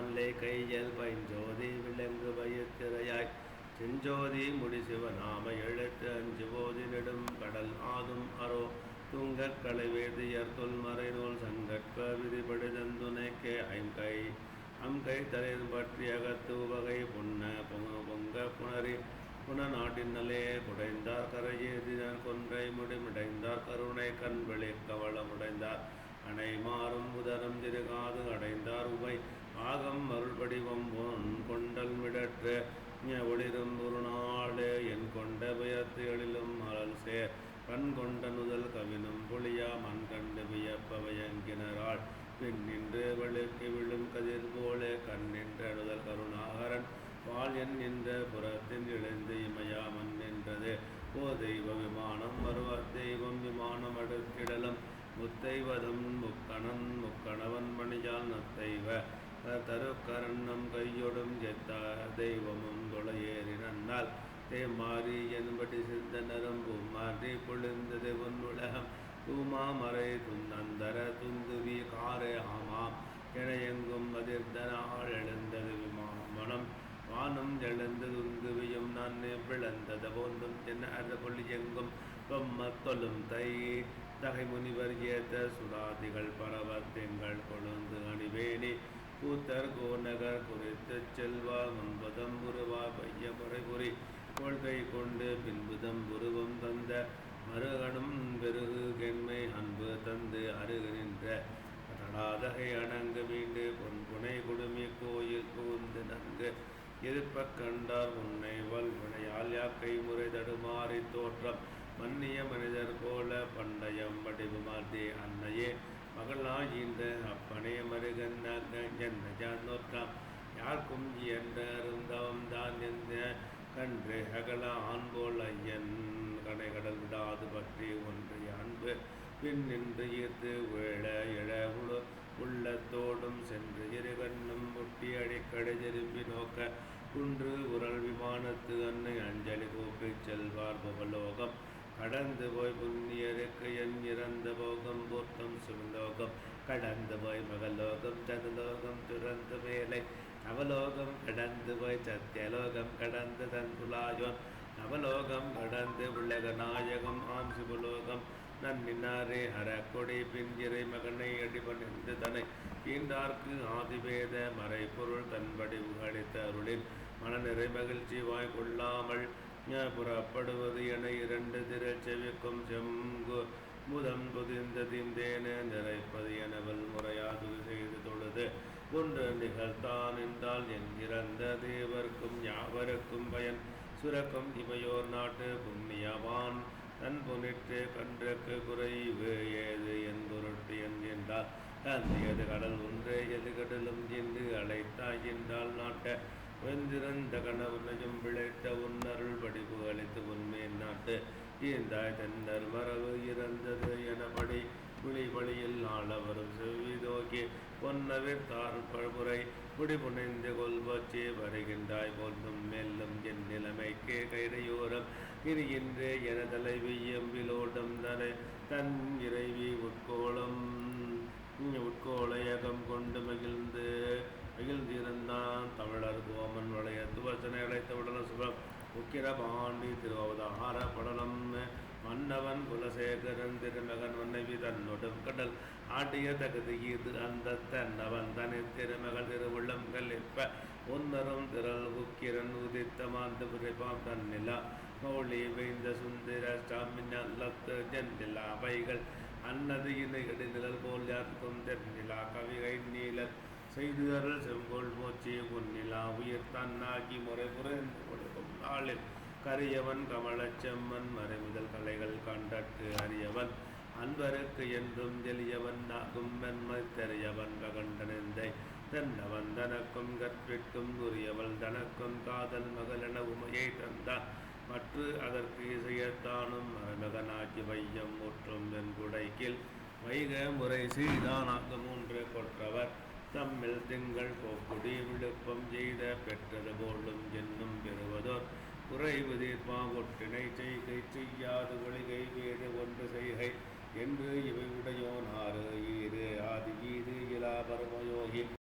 மான்லே கையல் பைஞ்சோதி விலங்கு பயத்திரையாய் செஞ்சோதி முடிசிவநாம எழுத்து அஞ்சு போதி நெடும் கடல் ஆதும் அரோ துங்கக் களைவேதியர் தொல்மறை நூல் சங்கற்க விதிபடுதந்துனைக்கே ஐங்கை அம்கை தலையின் பற்றி அகத்து வகை பொன்ன பொங்க புணரி புனநாட்டினலே குடைந்தார் கரையேதினர் கொன்றை முடிமிடைந்தார் கருணை கண்வெளி கவளமுடைந்தார் அணை மாறும் உதரம் திருகாது அடைந்தார் உபை ஆகம் அருள்படிவம் பொன் கொண்டல் மிடற்ற ஒளிரும் ஒரு நாளே என் கொண்ட பயத்து எழிலும் அழல் சேர் கண் கொண்ட நுதல் கவினும் பொழியா மண் கண்டு வியப்பவையங்கினராள் பின் நின்று வழுக்கு விழும் கதிர் போலே கண் நின்ற நுதல் கருணாகரன் பால் என் நின்ற புறத்தின் இழைந்து இமையா மண் நின்றது ஓ தெய்வ விமானம் வருவார் தெய்வம் விமானம் அடுத்திடலம் முத்தைவதம் முக்கணவன் மணியால் நத்தைவ தருக்கரண்ணம் கையொடும் எத்த தெய்வமும் தொலையேறி நன்னால் தேமாறி என்படி சிந்த நரம்பும் மாறி பொழுந்தது உலகம் தூமாமறை துந்தர துந்துவி காரே ஆமாம் என எங்கும் அதிர்ந்தனால் எழுந்தது விமானம் வானம் எழுந்து துந்துவியும் நான் பிளந்தது போந்தும் தென்ன பொழி எங்கும் தொல்லும் தகை முனிவர் ஏத்த சுடாதிகள் பரவத்தெங்கள் கொழுந்து அணிவேணி கூத்தர் கோநகர் குறித்து செல்வா முன்பதம் உருவா பைய முறைபுரி கொள்கை கொண்டு பின்புதம் உருவம் தந்த மருகனும் பெருகு கெண்மை அன்பு தந்து அருகு நின்ற தடாதகை அணங்கு மீண்டு பொன்புனை குடுமி கோயில் புகுந்து நன்கு இருப்ப கண்டார் உன்னை வல்வினையால் யாக்கை முறை தடுமாறி தோற்றம் மன்னிய மனிதர் போல பண்டயம் வடிவு மாற்றி அன்னையே மகளாயின்ற அப்பனைய மருகன் ஜன்ன நோற்றாம் யாருக்கும் என்ற அருந்தவம் தான் எந்த கன்று அகல ஆண்போல் ஐயன் கடைகடல் விடாது பற்றி ஒன்றிய அன்பு பின் நின்று ஈர்த்து வேள இழ உள்ளத்தோடும் சென்று இருகண்ணும் முட்டி அடிக்கடை திரும்பி நோக்க குன்று உரல் விமானத்து அன்னை அஞ்சலி கூப்பி செல்வார் புகலோகம் கடந்து போய் புண்ணியருக்கு என் இறந்த போகம் பூர்த்தம் சிவலோகம் கடந்து போய் மகலோகம் சதுலோகம் துறந்து மேலை நவலோகம் கடந்து போய் சத்தியலோகம் கடந்து தன் துலாயோன் நவலோகம் கடந்து உலக நாயகம் ஆம் சிவலோகம் நன்னினாரே ஹரக்கொடி பின்கிறை மகனை அடிபணிந்து தனை ஈண்டார்க்கு ஆதிவேத மறை பொருள் தன்படி உகழித்த அருளின் மனநிறை மகிழ்ச்சி வாய் கொள்ளாமல் புறப்படுவது என இரண்டு திரச்செவிக்கும் செங்கு முதம் புதிந்த திந்தேன நிறைப்பது எனவல் முறையாது செய்து தொழுது ஒன்று நிகழ்த்தான் என்றால் என்கிறந்த தேவர்க்கும் யாவருக்கும் பயன் சுரக்கும் இமையோர் நாட்டு புண்ணியவான் தன் பொன்னிட்டு கன்றுக்கு குறைவு ஏது என் பொருட்டு என்கின்றார் தந்தியது கடல் ஒன்றே எது கடலும் என்று அழைத்தாய் என்றால் நாட்ட வெந்திருந்த கணவனையும் பிழைத்த உன்னருள் படிப்பு அளித்து உண்மையின் நாட்டு ஈந்தாய் தென்னர் மரபு இறந்தது எனபடி புலி வழியில் ஆளவரும் செவ்வி நோக்கி பொன்னவிர் தார் பழமுறை முடிபுனைந்து கொள்வச்சே வருகின்றாய் போன்றும் மேலும் என் நிலைமைக்கே கைடையோரம் இருகின்றே என தலைவி எம்பிலோட்டம் தனை தன் இறைவி உட்கோளையகம் கொண்டு மகிழ்ந்திருந்தான் தமிழர் கோமன் வளைய துவசனை அழைத்த உடன சுபம் உக்கிர பாண்டி திருவதார படலம் மன்னவன் குலசேகரன் திருமகன் மனைவி தன்னொடும் கடல் ஆட்டிய தகுதி இது அந்த தன்னவன் தனி திருமகள் திருவுள்ளம் கல்லிப்ப ஒன்னரும் திரள் உக்கிரன் உதித்த மாந்து பிரிப்பாம் தன்னிலா மௌளி வைந்த சுந்தர சாமின்னல்லத்து ஜன்னிலா அவைகள் அன்னது இணைகடி நிழல் போல் யாருக்கும் தென்னிலா கவிகை நீலர் செய்து அருள் செங்கோல் போச்சி உன்னிலா உயிர் தன்னாகி முறை புரிந்து கொடுக்கும் நாளில் கரியவன் கமலச்செம்மன் மறைமுதல் கலைகள் கண்டற்கு அறியவன் அன்பருக்கு என்றும் தெளியவன் ஆகும் மென்மை தெரியவன் ககண்டனெந்தை தென்னவன் தனக்கும் கற்பிற்கும் உரியவள் தனக்கும் காதல் மகளென உமையை தந்தான் மற்ற அதற்கு இசையத்தானும் மகனாக்கி வையம் முற்றும் என் குடைக்கில் வைக முறை சீதானாக மூன்று கொற்றவர் தம்மில் திங்கள் போக்குடி விழுப்பம் செய்த பெற்றது போலும் என்னும் பெறுவதோர் குறைவு தீர்ப்பா ஒட்டினை செய்கை செய்யாது ஒளிகை வேறு ஒன்று செய்கை என்று இவை உடையோன் ஆறு ஈது ஆதி ஈது இலா பரமயோகி